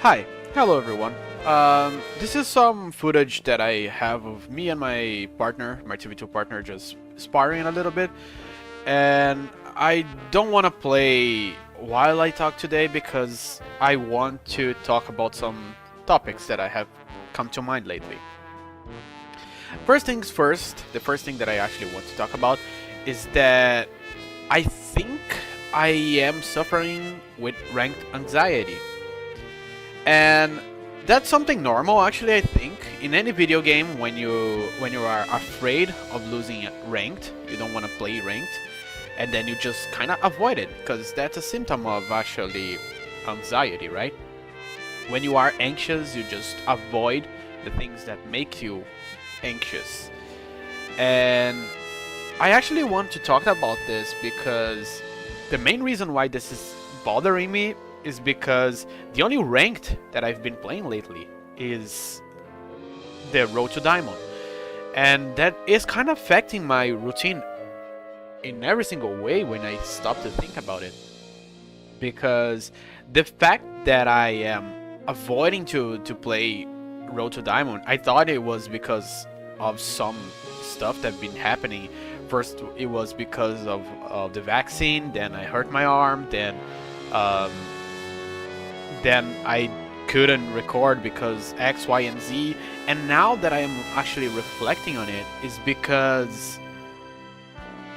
Hi, hello everyone. This is some footage that I have of me and my partner, my TV2 partner, just sparring a little bit. And I don't want to play while I talk today because I want to talk about some topics that I have come to mind lately. First things first, the first thing that I actually want to talk about is that I think I am suffering with ranked anxiety. And that's something normal actually. I think in any video game when you are afraid of losing ranked, you don't want to play ranked, and then you just kind of avoid it because that's a symptom of actually anxiety, right? When you are anxious, you just avoid the things that make you anxious. And I actually want to talk about this because the main reason why this is bothering me is because the only ranked that I've been playing lately is the Road to Diamond. And that is kind of affecting my routine in every single way when I stop to think about it. Because the fact that I am avoiding to play Road to Diamond, I thought it was because of some stuff that's been happening. First it was because of the vaccine, then I hurt my arm, then I couldn't record because X, Y, and Z. And now that I am actually reflecting on it, is because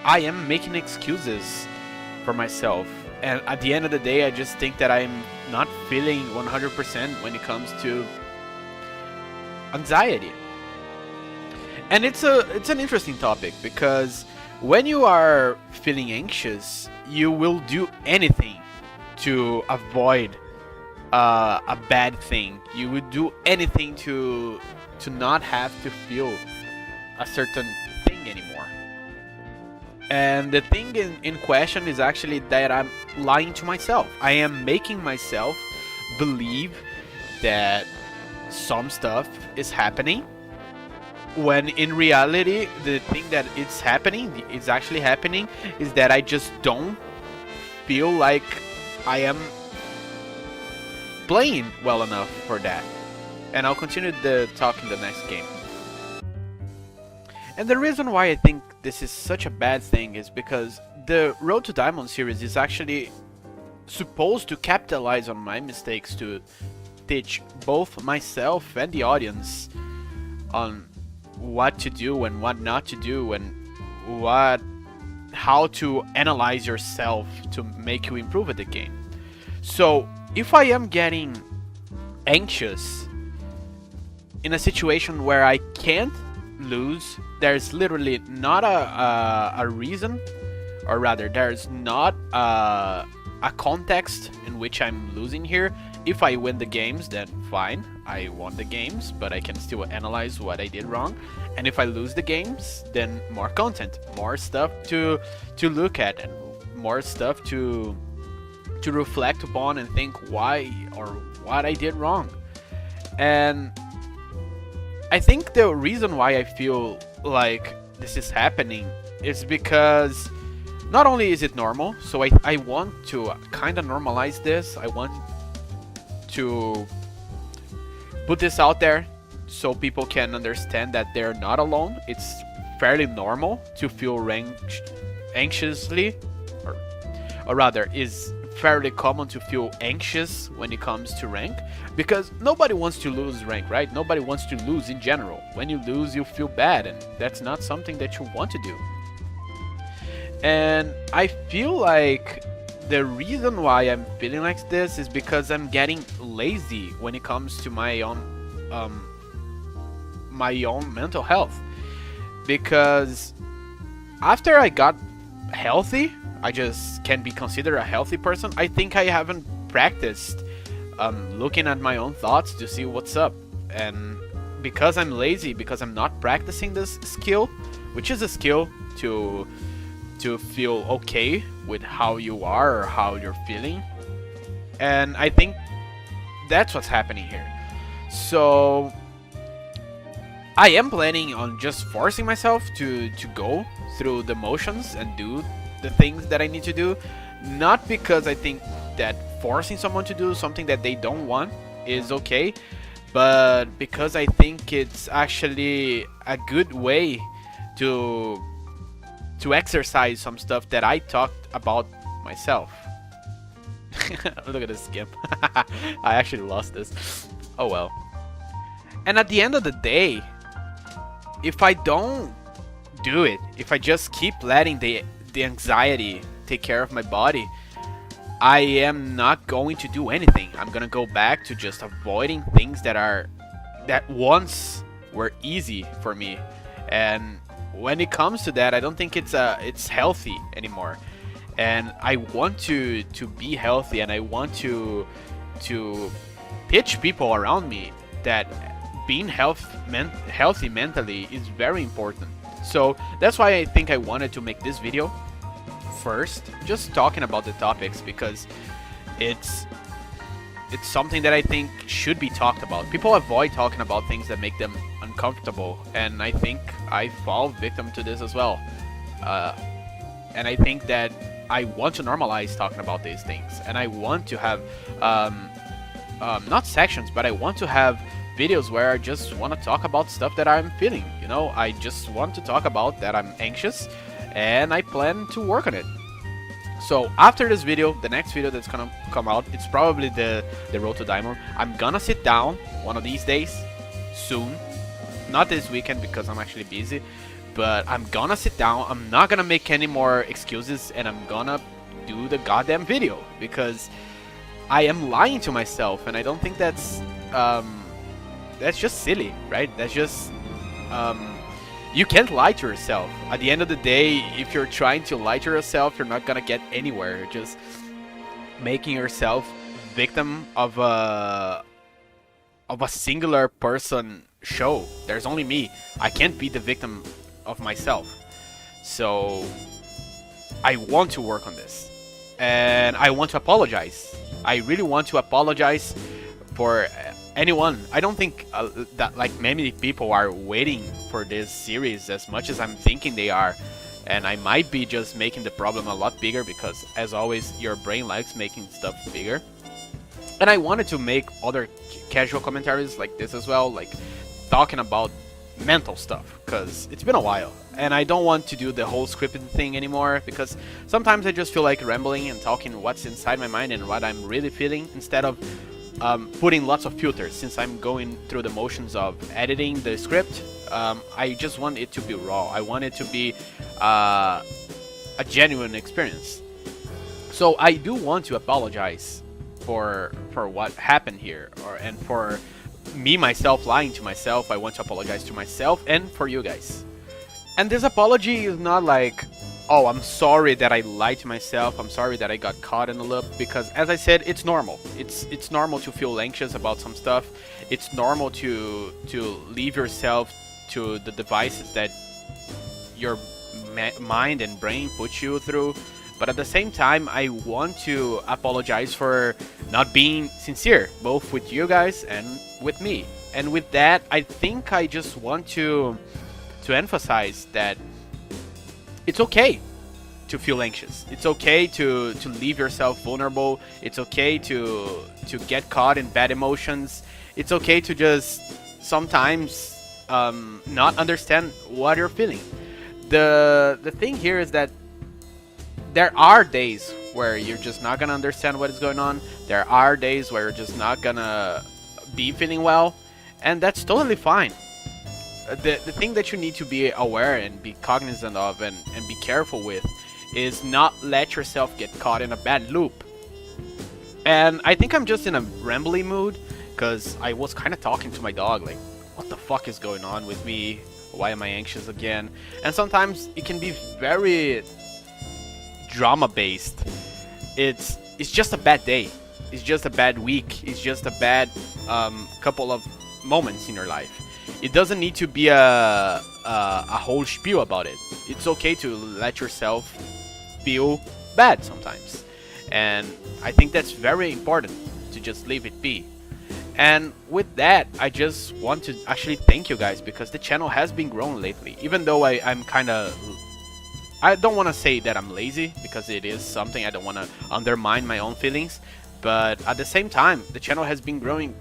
I am making excuses for myself. And at the end of the day, I just think that I'm not feeling 100% when it comes to anxiety. And it's an interesting topic because when you are feeling anxious, you will do anything to avoid a bad thing. You would do anything to not have to feel a certain thing anymore. And the thing in question is actually that I'm lying to myself. I am making myself believe that some stuff is happening, when in reality the thing that it's actually happening is that I just don't feel like I am playing well enough for that. And I'll continue the talk in the next game. And the reason why I think this is such a bad thing is because the Road to Diamond series is actually supposed to capitalize on my mistakes to teach both myself and the audience on what to do and what not to do, and how to analyze yourself to make you improve at the game. So if I am getting anxious in a situation where I can't lose, there's literally not a reason, or rather there's not a context in which I'm losing here. If I win the games, then fine, I won the games, but I can still analyze what I did wrong. And if I lose the games, then more content, more stuff to look at, and more stuff to reflect upon and think why or what I did wrong. And I think the reason why I feel like this is happening is because not only is it normal, so I want to kind of normalize this. I want to put this out there so people can understand that they're not alone. It's fairly normal to feel anxiously, or rather is fairly common to feel anxious when it comes to rank, because nobody wants to lose rank, right? Nobody wants to lose in general. When you lose, you feel bad, and that's not something that you want to do. And I feel like the reason why I'm feeling like this is because I'm getting lazy when it comes to my own mental health. Because after I got healthy, I just can be considered a healthy person. I think I haven't practiced looking at my own thoughts to see what's up. And because I'm lazy, because I'm not practicing this skill, which is a skill to feel okay with how you are or how you're feeling. And I think that's what's happening here. So I am planning on just forcing myself to go through the motions and do the things that I need to do, not because I think that forcing someone to do something that they don't want is okay, but because I think it's actually a good way to exercise some stuff that I talked about myself. Look at this skip. I actually lost this. Oh well. And at the end of the day, if I don't do it, if I just keep letting the anxiety take care of my body, I am not going to do anything. I'm gonna go back to just avoiding things that once were easy for me. And when it comes to that, I don't think it's healthy anymore. And I want to be healthy, and I want to teach people around me that being healthy mentally is very important. So that's why I think I wanted to make this video first, just talking about the topics, because it's something that I think should be talked about. People avoid talking about things that make them uncomfortable, and I think I fall victim to this as well. And I think that I want to normalize talking about these things, and I want to have not sections, but I want to have videos where I just want to talk about stuff that I'm feeling. You know, I just want to talk about that I'm anxious, and I plan to work on it. So after this video, the next video that's gonna come out, it's probably the road to diamond. I'm gonna sit down one of these days, soon, not this weekend because I'm actually busy, but I'm gonna sit down. I'm not gonna make any more excuses, and I'm gonna do the goddamn video, because I am lying to myself, and I don't think that's just silly, right? That's just you can't lie to yourself. At the end of the day, if you're trying to lie to yourself, you're not gonna get anywhere. You're just making yourself victim of a singular person show. There's only me. I can't be the victim of myself. So I want to work on this, and I want to apologize. I really want to apologize for anyone. I don't think that like many people are waiting for this series as much as I'm thinking they are, and I might be just making the problem a lot bigger, because as always your brain likes making stuff bigger. And I wanted to make other casual commentaries like this as well, like talking about mental stuff, because it's been a while, and I don't want to do the whole scripted thing anymore, because sometimes I just feel like rambling and talking what's inside my mind and what I'm really feeling, instead of putting lots of filters. Since I'm going through the motions of editing the script, I just want it to be raw. I want it to be a genuine experience. So I do want to apologize for what happened here, and for me myself lying to myself. I want to apologize to myself and for you guys. And this apology is not like, oh, I'm sorry that I lied to myself, I'm sorry that I got caught in the loop, because as I said, it's normal. It's normal to feel anxious about some stuff. It's normal to leave yourself to the devices that your mind and brain put you through. But at the same time, I want to apologize for not being sincere, both with you guys and with me. And with that, I think I just want to emphasize that it's okay to feel anxious. It's okay to leave yourself vulnerable. It's okay to get caught in bad emotions. It's okay to just sometimes not understand what you're feeling. The thing here is that there are days where you're just not gonna understand what is going on. There are days where you're just not gonna be feeling well, and that's totally fine. The thing that you need to be aware and be cognizant of and be careful with is not let yourself get caught in a bad loop. And I think I'm just in a rambly mood, because I was kind of talking to my dog, like, what the fuck is going on with me? Why am I anxious again? And sometimes it can be very drama based. It's just a bad day. It's just a bad week. It's just a bad couple of moments in your life. It doesn't need to be a whole spiel about it. It's okay to let yourself feel bad sometimes. And I think that's very important, to just leave it be. And with that, I just want to actually thank you guys, because the channel has been growing lately. Even though I'm kind of... I don't want to say that I'm lazy, because it is something. I don't want to undermine my own feelings. But at the same time, the channel has been growing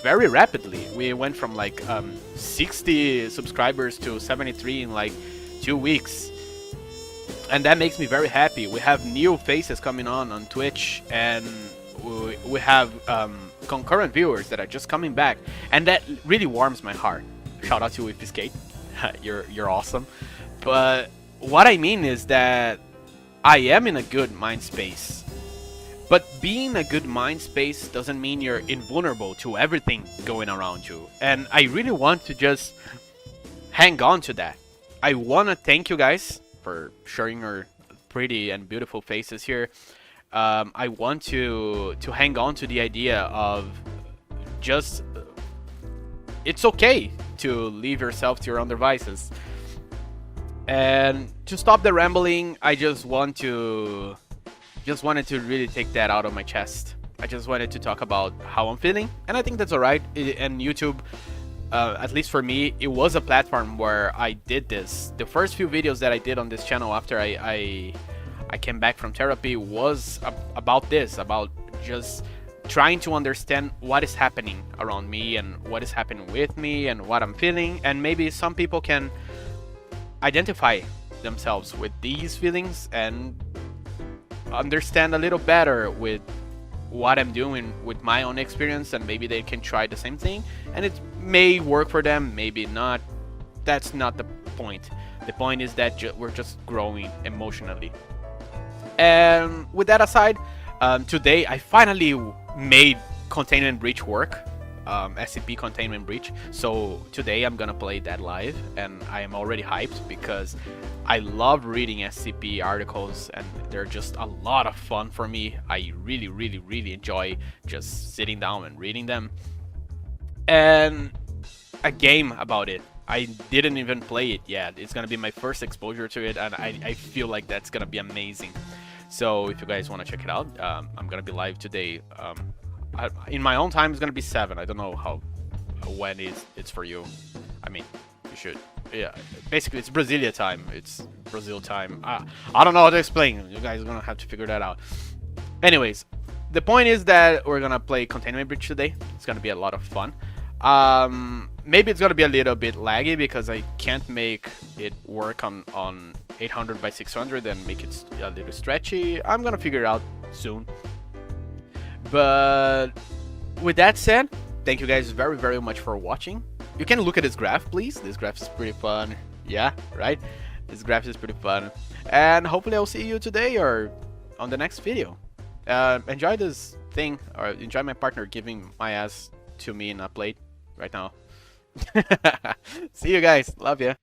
very rapidly. We went from like 60 subscribers to 73 in like 2 weeks. And that makes me very happy. We have new faces coming on Twitch, and we have concurrent viewers that are just coming back, and that really warms my heart. Shout out to Whippy Skate. You're awesome. But what I mean is that I am in a good mind space. But being a good mind space doesn't mean you're invulnerable to everything going around you. And I really want to just hang on to that. I want to thank you guys for sharing your pretty and beautiful faces here. I want to hang on to the idea of just... it's okay to leave yourself to your own devices. And to stop the rambling, I just wanted to really take that out of my chest. I just wanted to talk about how I'm feeling, and I think that's alright. And YouTube, at least for me, it was a platform where I did this. The first few videos that I did on this channel after I came back from therapy was about this, about just trying to understand what is happening around me and what is happening with me and what I'm feeling, and maybe some people can identify themselves with these feelings and understand a little better with what I'm doing with my own experience, and maybe they can try the same thing and it may work for them, maybe not. That's not the point. The point is that we're just growing emotionally. And with that aside, today I finally made Containment Breach work, SCP Containment Breach. So today I'm gonna play that live, and I am already hyped because I love reading SCP articles and they're just a lot of fun for me. I really enjoy just sitting down and reading them. And a game about it, I didn't even play it yet. It's gonna be my first exposure to it, and I feel like that's gonna be amazing. So if you guys want to check it out, I'm gonna be live today. In my own time, it's gonna be 7. I don't know when it's for you. I mean, you should. Yeah, basically it's Brasilia time. It's Brazil time. I don't know how to explain. You guys are gonna have to figure that out. Anyways, the point is that we're gonna play Containment Breach today. It's gonna be a lot of fun. Maybe it's gonna be a little bit laggy because I can't make it work on 800 by 600 and make it a little stretchy. I'm gonna figure it out soon. But with that said, thank you guys very much for watching. You can look at this graph, please. This graph is pretty fun. Yeah, right? This graph is pretty fun. And hopefully I'll see you today or on the next video. Enjoy this thing, or enjoy my partner giving my ass to me in a plate right now. See you guys. Love ya.